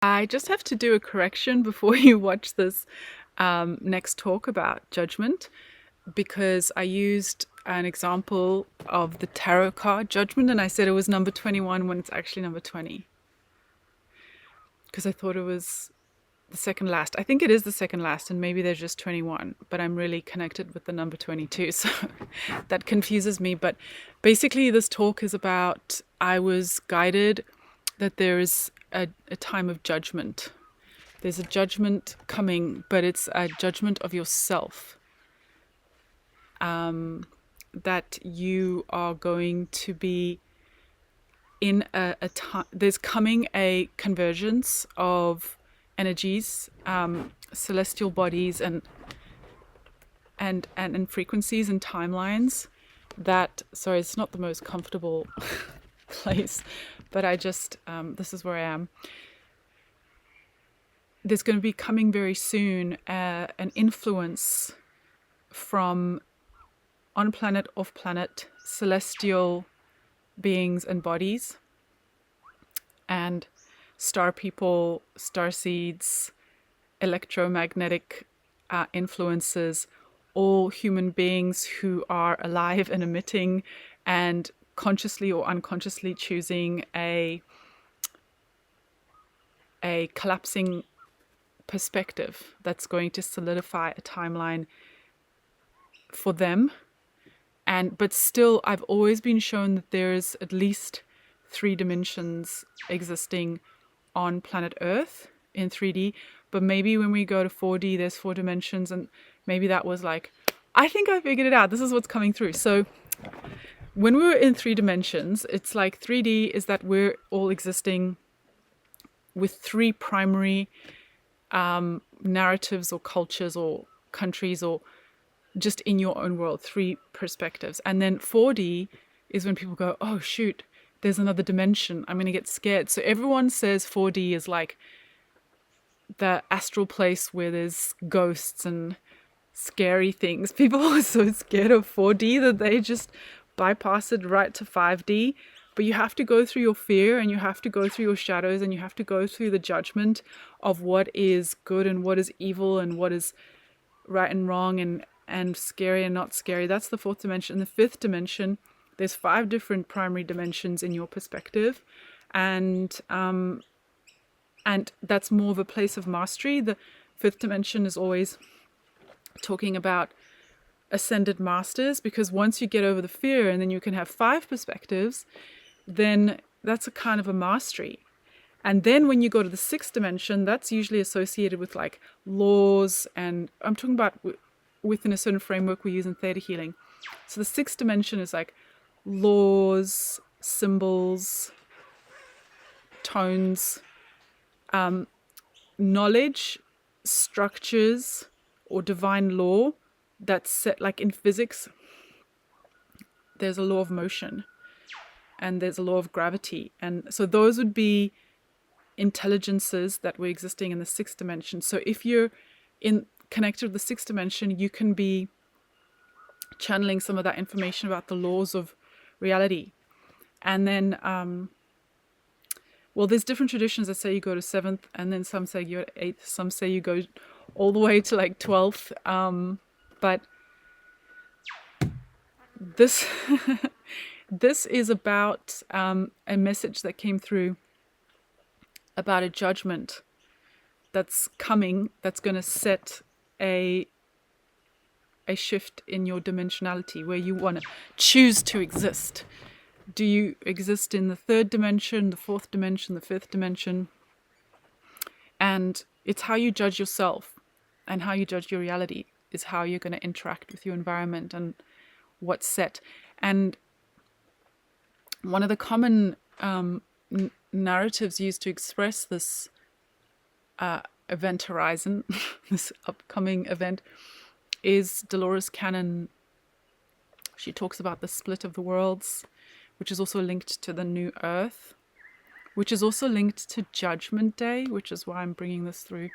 I just have to do a correction before you watch this next talk about judgment, because I used an example of the tarot card judgment and I said it was number 21 when it's actually number 20, because I thought it was the second last. I think it is the second last, and maybe there's just 21, but I'm really connected with the number 22, so that confuses me. But basically, this talk is about, I was guided that there is a time of judgment. There's a judgment coming, but it's a judgment of yourself. That you are going to be in a time, there's coming a convergence of energies, celestial bodies and frequencies and timelines that, sorry, it's not the most comfortable place, but I just, this is where I am. There's going to be coming very soon an influence from on planet, off planet, celestial beings and bodies, and star people, star seeds, electromagnetic influences, all human beings who are alive and emitting and consciously or unconsciously choosing a collapsing perspective that's going to solidify a timeline for them. But still, I've always been shown that there's at least 3 dimensions existing on planet Earth in 3D. But maybe when we go to 4D, there's 4 dimensions, and maybe that was like, I think I figured it out. This is what's coming through. So when we were in 3 dimensions, it's like 3D is that we're all existing with 3 primary narratives or cultures or countries, or just in your own world, 3 perspectives. And then 4D is when people go, oh shoot, there's another dimension, I'm going to get scared. So everyone says 4D is like the astral place where there's ghosts and scary things. People are so scared of 4D that they just bypass it right to 5D. But you have to go through your fear, and you have to go through your shadows, and you have to go through the judgment of what is good and what is evil and what is right and wrong and scary and not scary. That's the 4th dimension. In the 5th dimension, there's 5 different primary dimensions in your perspective, and that's more of a place of mastery. The 5th dimension is always talking about ascended masters, because once you get over the fear and then you can have 5 perspectives, then that's a kind of a mastery. And then when you go to the 6th dimension, that's usually associated with like laws, and I'm talking about within a certain framework we use in theta healing. So the 6th dimension is like laws, symbols, tones, knowledge, structures, or divine law that's set. Like in physics, there's a law of motion and there's a law of gravity. And so those would be intelligences that were existing in the 6th dimension. So if you're connected with the 6th dimension, you can be channeling some of that information about the laws of reality. And then, well, there's different traditions that say you go to 7th, and then some say you're at 8th, some say you go all the way to like 12th. But this this is about a message that came through about a judgment that's coming, that's going to set a shift in your dimensionality, where you want to choose to exist. Do you exist in the 3rd dimension, the 4th dimension, the 5th dimension? And it's how you judge yourself and how you judge your reality is how you're going to interact with your environment and what's set. And one of the common narratives used to express this event horizon, this upcoming event, is Dolores Cannon. She talks about the split of the worlds, which is also linked to the new earth, which is also linked to Judgment Day, which is why I'm bringing this through,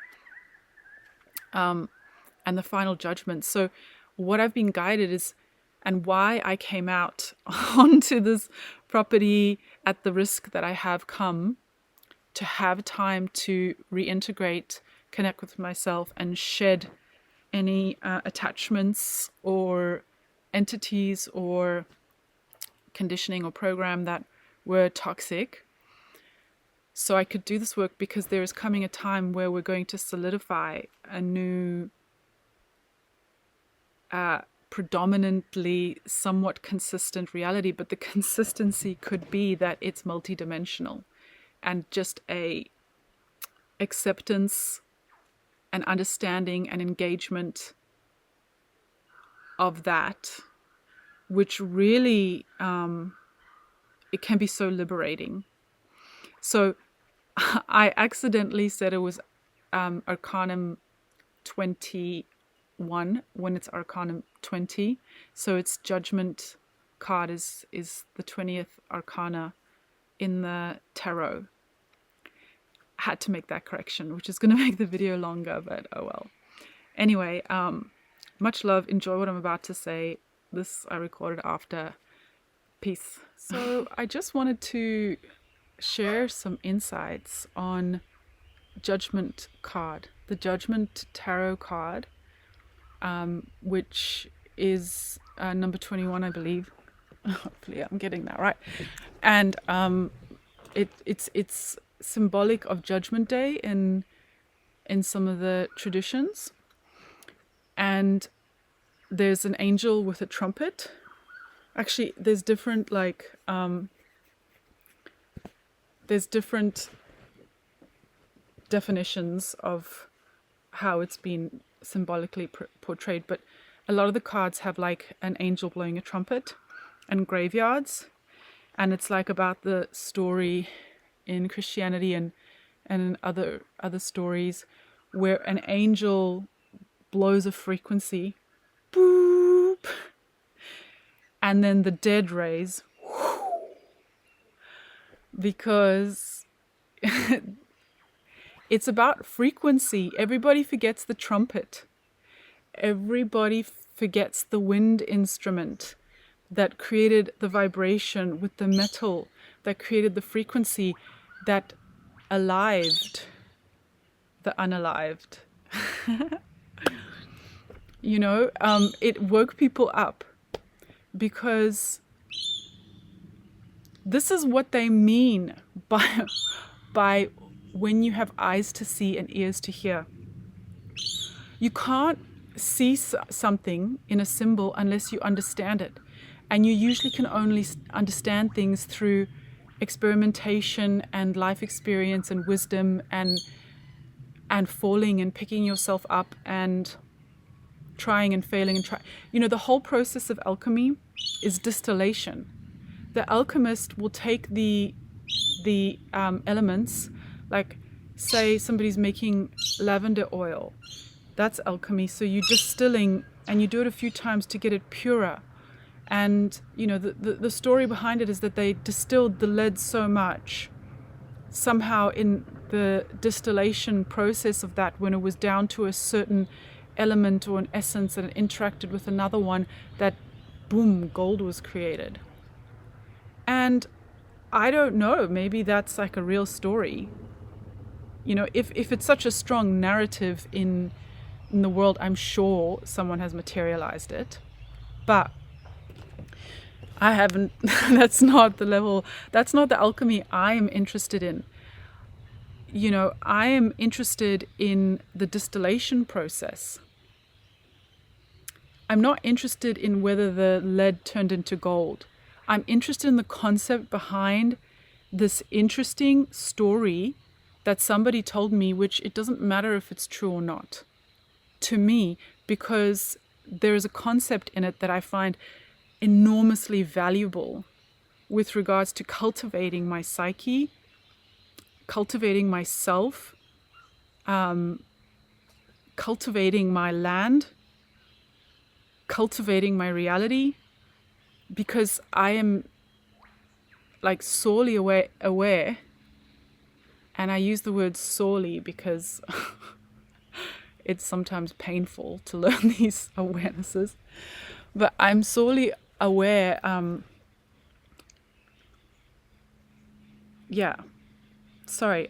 and the final judgment. So what I've been guided is, and why I came out onto this property at the risk that I have come to have time to reintegrate, connect with myself, and shed any attachments or entities or conditioning or program that were toxic. So I could do this work because there is coming a time where we're going to solidify a new, predominantly somewhat consistent reality. But the consistency could be that it's multidimensional, and just a acceptance and understanding and engagement of that, which really, it can be so liberating. So I accidentally said it was Arcanum 21 when it's Arcanum 20. So it's Judgment Card is the 20th Arcana in the Tarot. Had to make that correction, which is going to make the video longer, but oh well. Anyway, much love. Enjoy what I'm about to say. This I recorded after. Peace. So I just wanted to share some insights on Judgment Card, the Judgment Tarot card, which is number 21, I believe. Hopefully I'm getting that right. And it's symbolic of Judgment Day in some of the traditions. And there's an angel with a trumpet. Actually, there's different definitions of how it's been symbolically portrayed, but a lot of the cards have like an angel blowing a trumpet and graveyards, and it's like about the story in Christianity and other stories where an angel blows a frequency, boop, and then the dead raise, because it's about frequency. Everybody forgets the trumpet. Everybody forgets the wind instrument that created the vibration with the metal, that created the frequency, that alived the unalived. It woke people up, because this is what they mean by when you have eyes to see and ears to hear. You can't see something in a symbol unless you understand it. And you usually can only understand things through experimentation and life experience and wisdom and falling and picking yourself up and trying and failing and trying. The whole process of alchemy is distillation. The alchemist will take the elements, like say somebody's making lavender oil. That's alchemy. So you're distilling, and you do it a few times to get it purer. And the story behind it is that they distilled the lead so much, somehow in the distillation process of that, when it was down to a certain element or an essence and it interacted with another one, that boom, gold was created. And I don't know, maybe that's like a real story. If it's such a strong narrative in the world, I'm sure someone has materialized it. But I haven't. That's not the level. That's not the alchemy I am interested in. I am interested in the distillation process. I'm not interested in whether the lead turned into gold. I'm interested in the concept behind this interesting story that somebody told me, which it doesn't matter if it's true or not to me, because there is a concept in it that I find enormously valuable with regards to cultivating my psyche, cultivating myself, cultivating my land, cultivating my reality, because I am like sorely aware, and I use the word sorely because it's sometimes painful to learn these awarenesses, but I'm sorely aware, sorry,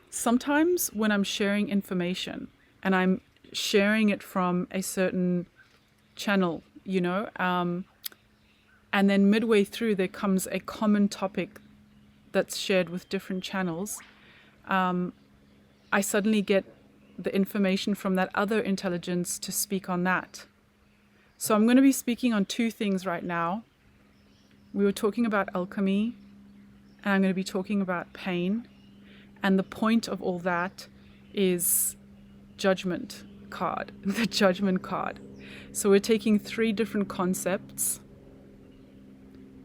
sometimes when I'm sharing information and I'm sharing it from a certain channel, and then midway through there comes a common topic that's shared with different channels, I suddenly get the information from that other intelligence to speak on that. So I'm going to be speaking on two things right now. We were talking about alchemy, and I'm going to be talking about pain. And the point of all that is Judgment Card, the Judgment Card. So we're taking three different concepts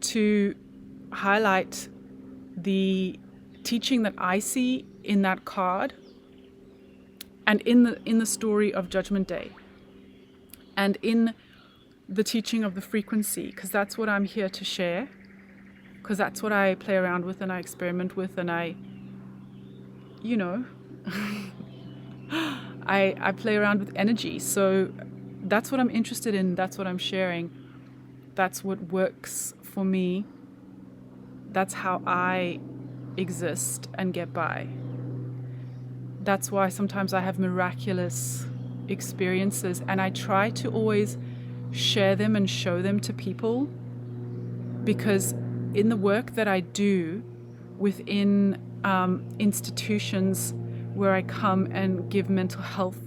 to highlight the teaching that I see in that card and in the story of Judgment Day and in the teaching of the frequency, because that's what I'm here to share, because that's what I play around with and I experiment with, and I play around with energy. So that's what I'm interested in. That's what I'm sharing. That's what works for me. That's how I exist and get by. That's why sometimes I have miraculous experiences, and I try to always share them and show them to people, because in the work that I do within institutions where I come and give mental health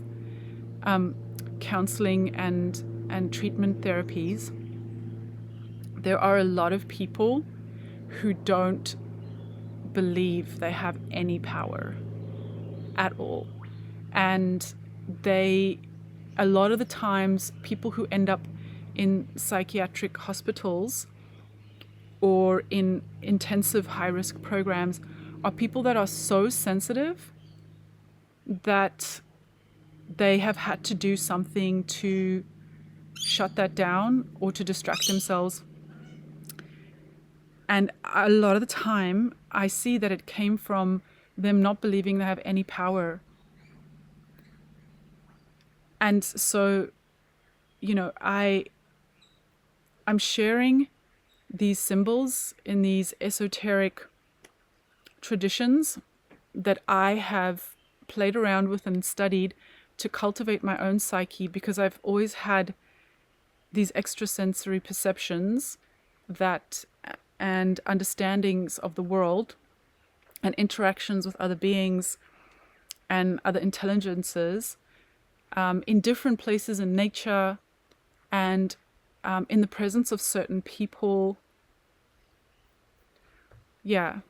counseling and treatment therapies, there are a lot of people who don't believe they have any power at all. And a lot of the times, people who end up in psychiatric hospitals or in intensive high-risk programs are people that are so sensitive that they have had to do something to shut that down or to distract themselves. And a lot of the time, I see that it came from them not believing they have any power. And so, I'm sharing these symbols in these esoteric traditions that I have played around with and studied to cultivate my own psyche, because I've always had these extrasensory perceptions and understandings of the world and interactions with other beings and other intelligences in different places in nature and in the presence of certain people. Yeah.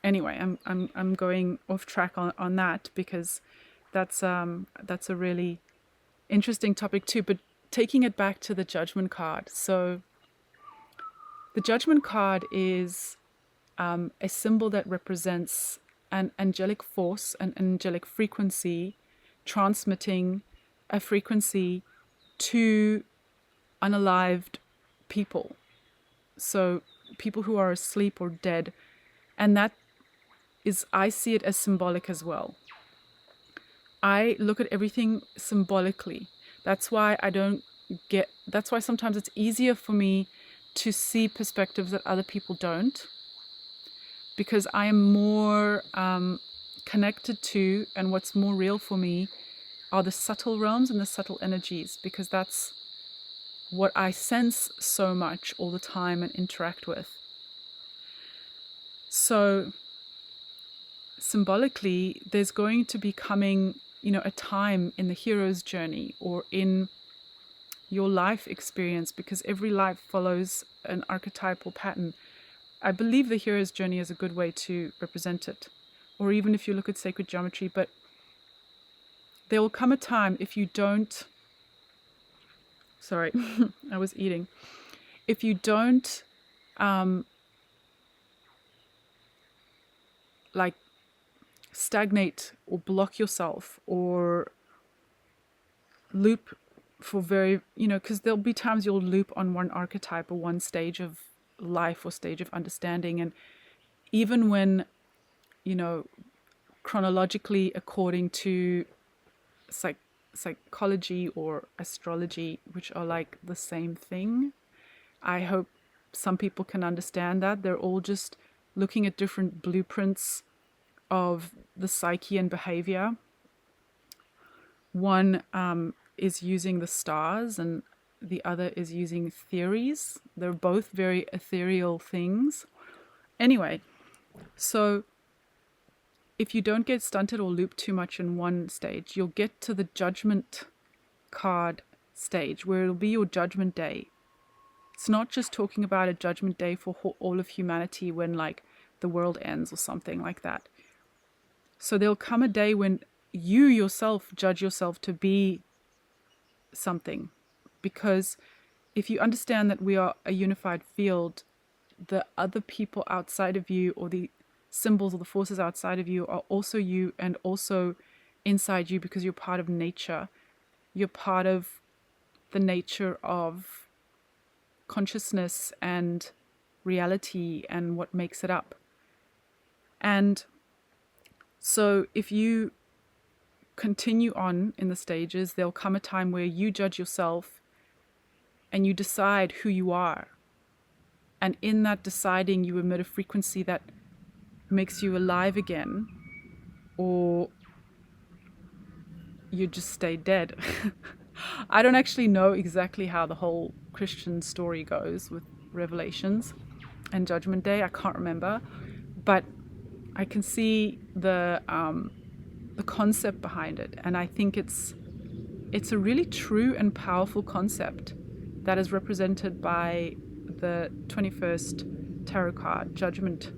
Anyway, I'm going off track on that, because that's a really interesting topic too. But taking it back to the Judgment Card. So the Judgment Card is a symbol that represents an angelic force, an angelic frequency, transmitting a frequency to unalived people. So people who are asleep or dead. And that is, I see it as symbolic as well. I look at everything symbolically. That's why sometimes it's easier for me to see perspectives that other people don't, because I am more connected to, and what's more real for me are the subtle realms and the subtle energies, because that's what I sense so much all the time and interact with. So symbolically, there's going to be coming, a time in the hero's journey or in your life experience, because every life follows an archetypal pattern. I believe the hero's journey is a good way to represent it, or even if you look at sacred geometry. But there will come a time, if you don't, sorry, I was eating. If you don't stagnate or block yourself or loop for because there'll be times you'll loop on one archetype or one stage of life or stage of understanding. And even when, chronologically, according to psychology or astrology, which are like the same thing, I hope some people can understand that. They're all just looking at different blueprints of the psyche and behavior. One is using the stars and the other is using theories. They're both very ethereal things. Anyway, so if you don't get stunted or looped too much in one stage, you'll get to the Judgment Card stage where it'll be your judgment day. It's not just talking about a judgment day for all of humanity when like the world ends or something like that. So there'll come a day when you yourself judge yourself to be something. Because if you understand that we are a unified field, the other people outside of you, or the symbols or the forces outside of you, are also you and also inside you, because you're part of nature. You're part of the nature of consciousness and reality and what makes it up. And so if you continue on in the stages, there'll come a time where you judge yourself and you decide who you are. And in that deciding, you emit a frequency that makes you alive again, or you just stay dead. I don't actually know exactly how the whole Christian story goes with Revelations and Judgment Day. I can't remember, but I can see the concept behind it, and I think it's a really true and powerful concept that is represented by the 21st tarot card, Judgment.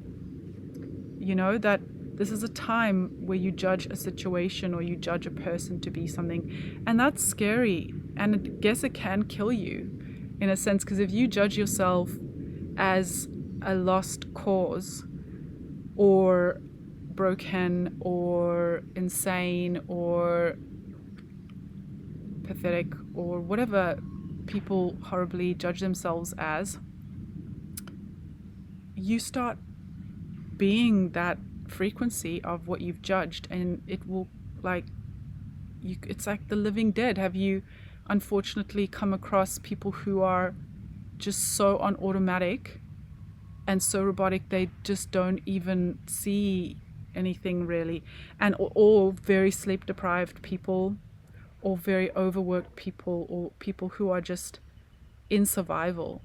You know, that this is a time where you judge a situation or you judge a person to be something, and that's scary, and I guess it can kill you in a sense, because if you judge yourself as a lost cause or broken or insane or pathetic or whatever people horribly judge themselves as, you start being that frequency of what you've judged, and it will it's like the living dead. Have you unfortunately come across people who are just so on automatic and so robotic they just don't even see anything really, and or very sleep deprived people, or very overworked people, or people who are just in survival?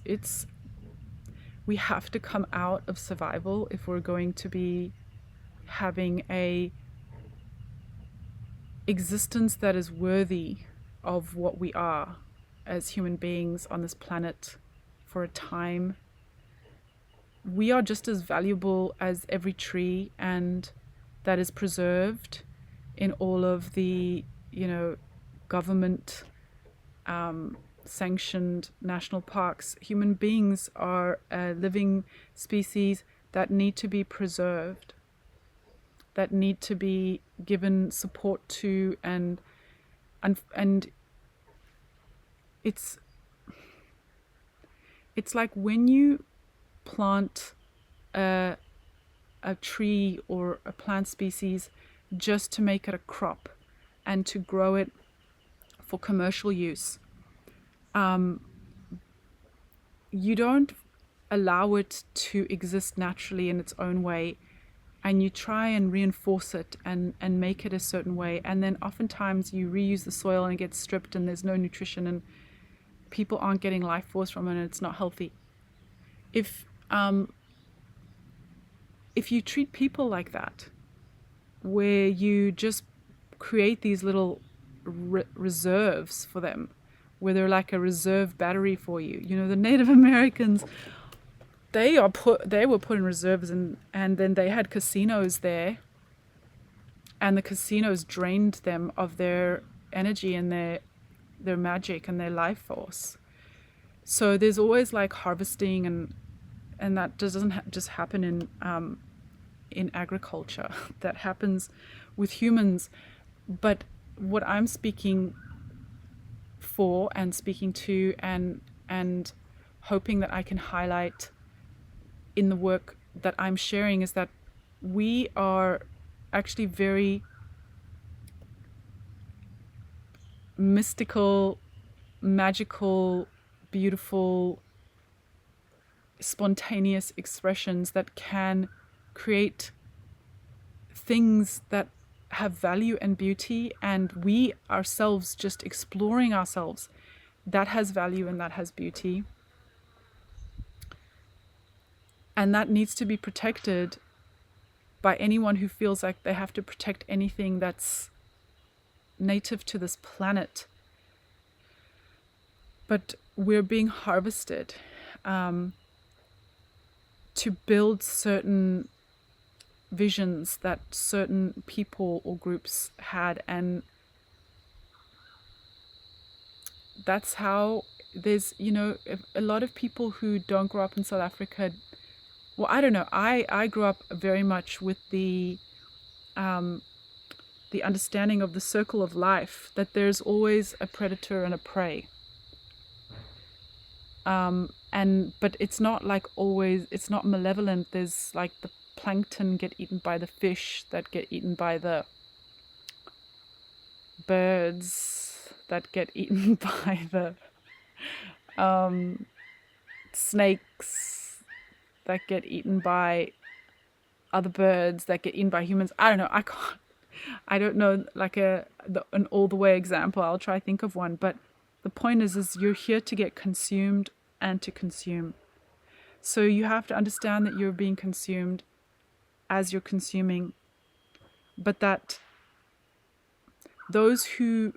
It's we have to come out of survival if we're going to be having a existence that is worthy of what we are as human beings on this planet for a time. We are just as valuable as every tree and that is preserved in all of the, government sanctioned national parks. Human beings are a living species that need to be preserved, that need to be given support to, and it's like when you plant a tree or a plant species just to make it a crop and to grow it for commercial use, you don't allow it to exist naturally in its own way, and you try and reinforce it and make it a certain way, and then oftentimes you reuse the soil and it gets stripped and there's no nutrition and people aren't getting life force from it and it's not healthy. If you treat people like that, where you just create these little reserves for them, where they're like a reserve battery for you. The Native Americans, they were put in reserves, and then they had casinos there, and the casinos drained them of their energy and their magic and their life force. So there's always like harvesting, and that doesn't just happen in agriculture. That happens with humans. But what I'm speaking for and speaking to and hoping that I can highlight in the work that I'm sharing is that we are actually very mystical, magical beautiful, spontaneous expressions that can create things that have value and beauty, and we ourselves just exploring ourselves, that has value and that has beauty, and that needs to be protected by anyone who feels like they have to protect anything that's native to this planet. But we're being harvested to build certain visions that certain people or groups had, and that's how there's, you know, a lot of people who don't grow up in South Africa. Well, I don't know. I grew up very much with the understanding of the circle of life, that there's always a predator and a prey. But it's not like always, it's not malevolent. There's like the plankton get eaten by the fish, that get eaten by the birds, that get eaten by the snakes, that get eaten by other birds, that get eaten by humans. I don't know. I don't know like an all the way example. I'll try to think of one. But the point is you're here to get consumed and to consume. So you have to understand that you're being consumed as you're consuming, but that those who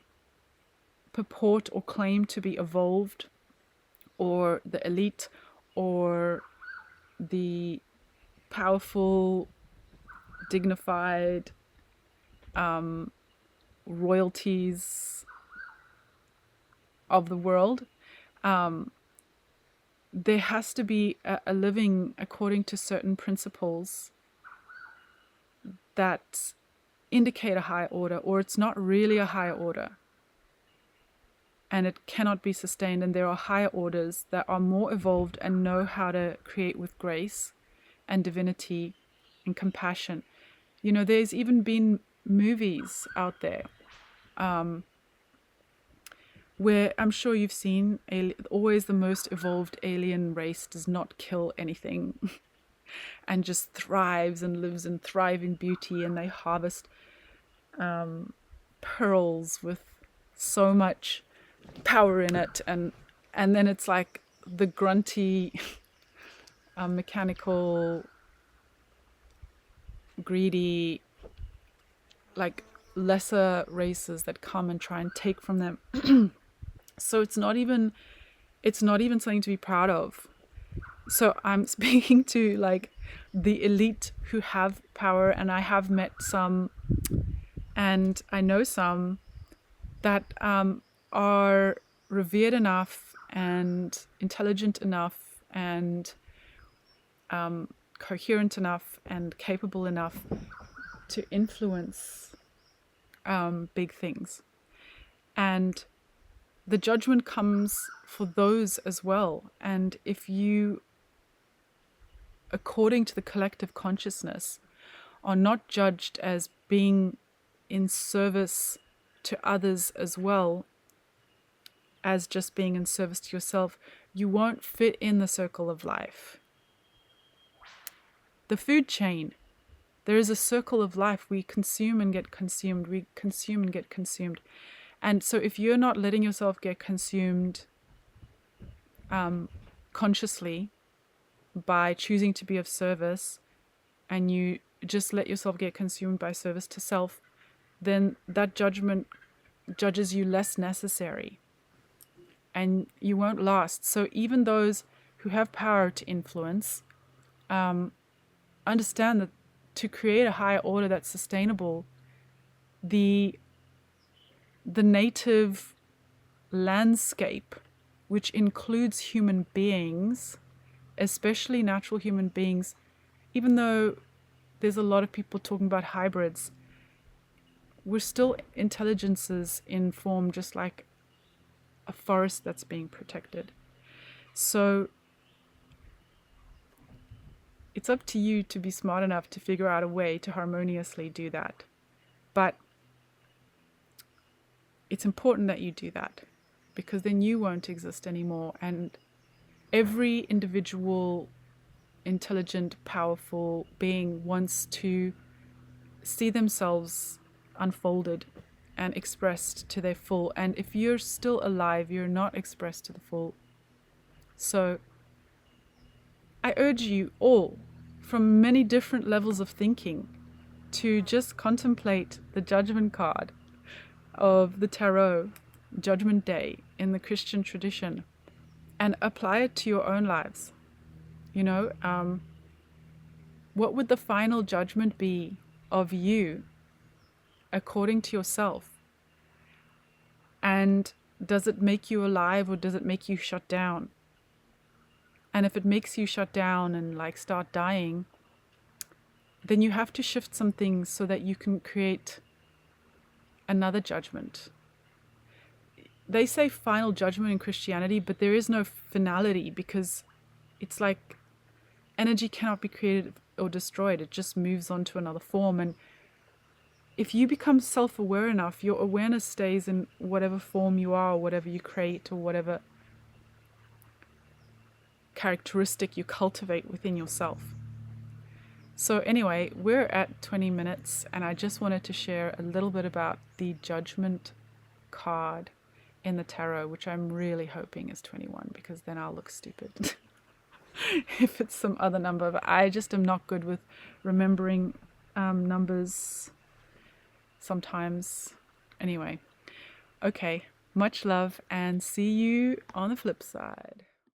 purport or claim to be evolved, or the elite, or the powerful, dignified royalties of the world, there has to be a living according to certain principles that indicate a higher order, or it's not really a higher order and it cannot be sustained. And there are higher orders that are more evolved and know how to create with grace and divinity and compassion. You know, there's even been movies out there where I'm sure you've seen always the most evolved alien race does not kill anything and just thrives and lives in thriving beauty, and they harvest pearls with so much power in it, and then it's like the grunty mechanical, greedy, like lesser races that come and try and take from them. So it's not even something to be proud of. So I'm speaking to like the elite who have power, and I have met some, and I know some that are revered enough and intelligent enough and coherent enough and capable enough to influence big things. And the judgment comes for those as well. And if you, according to the collective consciousness, are not judged as being in service to others as well as just being in service to yourself, you won't fit in the circle of life. The food chain, there is a circle of life. We consume and get consumed. We consume and get consumed. And so if you're not letting yourself get consumed consciously by choosing to be of service, and you just let yourself get consumed by service to self, then that judgment judges you less necessary and you won't last. So even those who have power to influence, understand that to create a higher order that's sustainable, the native landscape, which includes human beings, especially natural human beings, even though there's a lot of people talking about hybrids, we're still intelligences in form, just like a forest that's being protected. So it's up to you to be smart enough to figure out a way to harmoniously do that. But it's important that you do that, because then you won't exist anymore. And every individual, intelligent, powerful being wants to see themselves unfolded and expressed to their full. And if you're still alive, you're not expressed to the full. So I urge you all, from many different levels of thinking, to just contemplate the Judgment Card of the Tarot, Judgment Day in the Christian tradition, and apply it to your own lives. You know, what would the final judgment be of you according to yourself? And does it make you alive, or does it make you shut down? And if it makes you shut down and like start dying, then you have to shift some things so that you can create another judgment. They say final judgment in Christianity, but there is no finality, because it's like energy cannot be created or destroyed. It just moves on to another form. And if you become self-aware enough, your awareness stays in whatever form you are, or whatever you create, or whatever characteristic you cultivate within yourself. So anyway, we're at 20 minutes, and I just wanted to share a little bit about the Judgment Card in the tarot, which I'm really hoping is 21, because then I'll look stupid if it's some other number. But I just am not good with remembering numbers sometimes. Anyway, okay, much love, and see you on the flip side.